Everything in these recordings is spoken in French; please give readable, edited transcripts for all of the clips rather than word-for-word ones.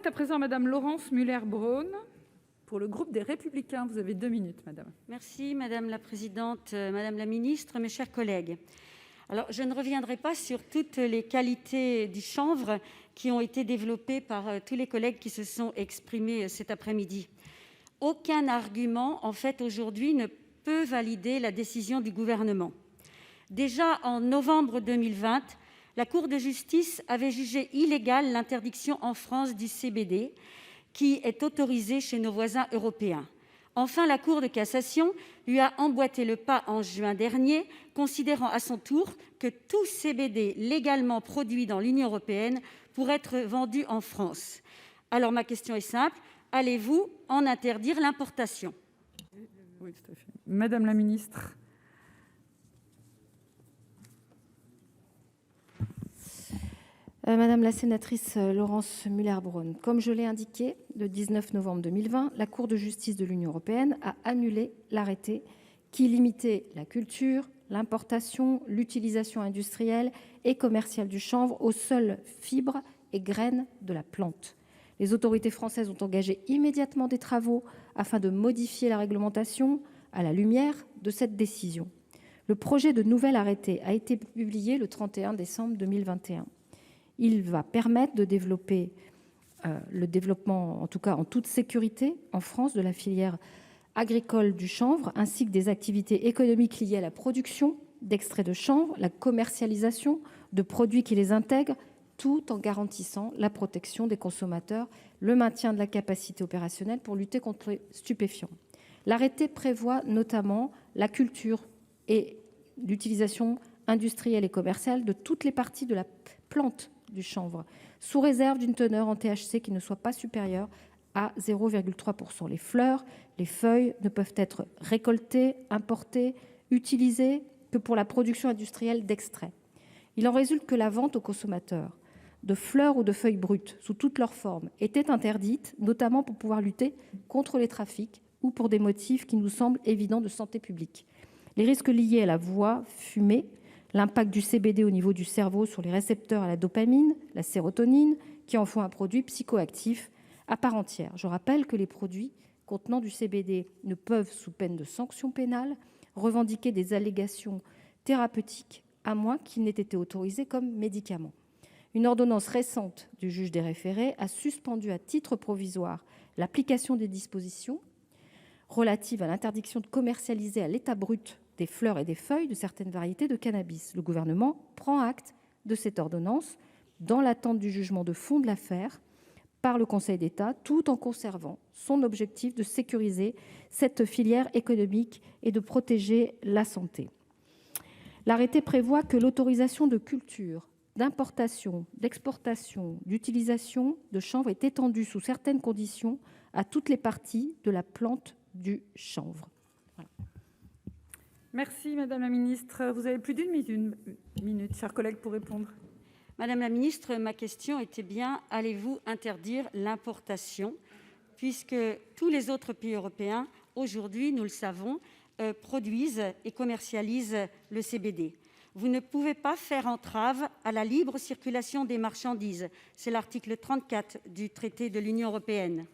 À présent, Madame Laurence Muller-Bronn, pour le groupe des Républicains. Vous avez 2 minutes, Madame. Merci Madame la Présidente, Madame la Ministre, mes chers collègues. Alors, je ne reviendrai pas sur toutes les qualités du chanvre qui ont été développées par tous les collègues qui se sont exprimés cet après-midi. Aucun argument, en fait, aujourd'hui, ne peut valider la décision du gouvernement. Déjà en novembre 2020, la Cour de justice avait jugé illégale l'interdiction en France du CBD, qui est autorisé chez nos voisins européens. Enfin, la Cour de cassation lui a emboîté le pas en juin dernier, considérant à son tour que tout CBD légalement produit dans l'Union européenne pourrait être vendu en France. Alors ma question est simple, allez-vous en interdire l'importation ? Oui, tout à fait. Madame la Ministre. Madame la sénatrice Laurence Muller-Bronn, comme je l'ai indiqué, le 19 novembre 2020, la Cour de justice de l'Union européenne a annulé l'arrêté qui limitait la culture, l'importation, l'utilisation industrielle et commerciale du chanvre aux seules fibres et graines de la plante. Les autorités françaises ont engagé immédiatement des travaux afin de modifier la réglementation à la lumière de cette décision. Le projet de nouvel arrêté a été publié le 31 décembre 2021. Il va permettre de développer le développement, en tout cas en toute sécurité, en France, de la filière agricole du chanvre, ainsi que des activités économiques liées à la production d'extraits de chanvre, la commercialisation de produits qui les intègrent, tout en garantissant la protection des consommateurs, le maintien de la capacité opérationnelle pour lutter contre les stupéfiants. L'arrêté prévoit notamment la culture et l'utilisation industrielle et commerciale de toutes les parties de la plante du chanvre, sous réserve d'une teneur en THC qui ne soit pas supérieure à 0,3%. Les fleurs, les feuilles ne peuvent être récoltées, importées, utilisées que pour la production industrielle d'extraits. Il en résulte que la vente aux consommateurs de fleurs ou de feuilles brutes, sous toutes leurs formes, était interdite, notamment pour pouvoir lutter contre les trafics ou pour des motifs qui nous semblent évidents de santé publique. Les risques liés à la voie fumée, l'impact du CBD au niveau du cerveau sur les récepteurs à la dopamine, la sérotonine, qui en font un produit psychoactif à part entière. Je rappelle que les produits contenant du CBD ne peuvent, sous peine de sanctions pénales, revendiquer des allégations thérapeutiques à moins qu'ils n'aient été autorisés comme médicaments. Une ordonnance récente du juge des référés a suspendu à titre provisoire l'application des dispositions relatives à l'interdiction de commercialiser à l'état brut des fleurs et des feuilles de certaines variétés de cannabis. Le gouvernement prend acte de cette ordonnance dans l'attente du jugement de fond de l'affaire par le Conseil d'État, tout en conservant son objectif de sécuriser cette filière économique et de protéger la santé. L'arrêté prévoit que l'autorisation de culture, d'importation, d'exportation, d'utilisation de chanvre est étendue sous certaines conditions à toutes les parties de la plante du chanvre. Voilà. Merci, Madame la Ministre. Vous avez plus d'une minute, chers collègues, pour répondre. Madame la Ministre, ma question était bien, allez-vous interdire l'importation, puisque tous les autres pays européens, aujourd'hui, nous le savons, produisent et commercialisent le CBD. Vous ne pouvez pas faire entrave à la libre circulation des marchandises. C'est l'article 34 du traité de l'Union européenne.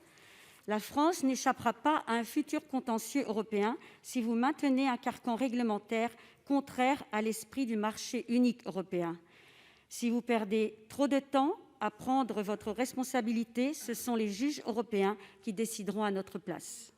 La France n'échappera pas à un futur contentieux européen si vous maintenez un carcan réglementaire contraire à l'esprit du marché unique européen. Si vous perdez trop de temps à prendre votre responsabilité, ce sont les juges européens qui décideront à notre place.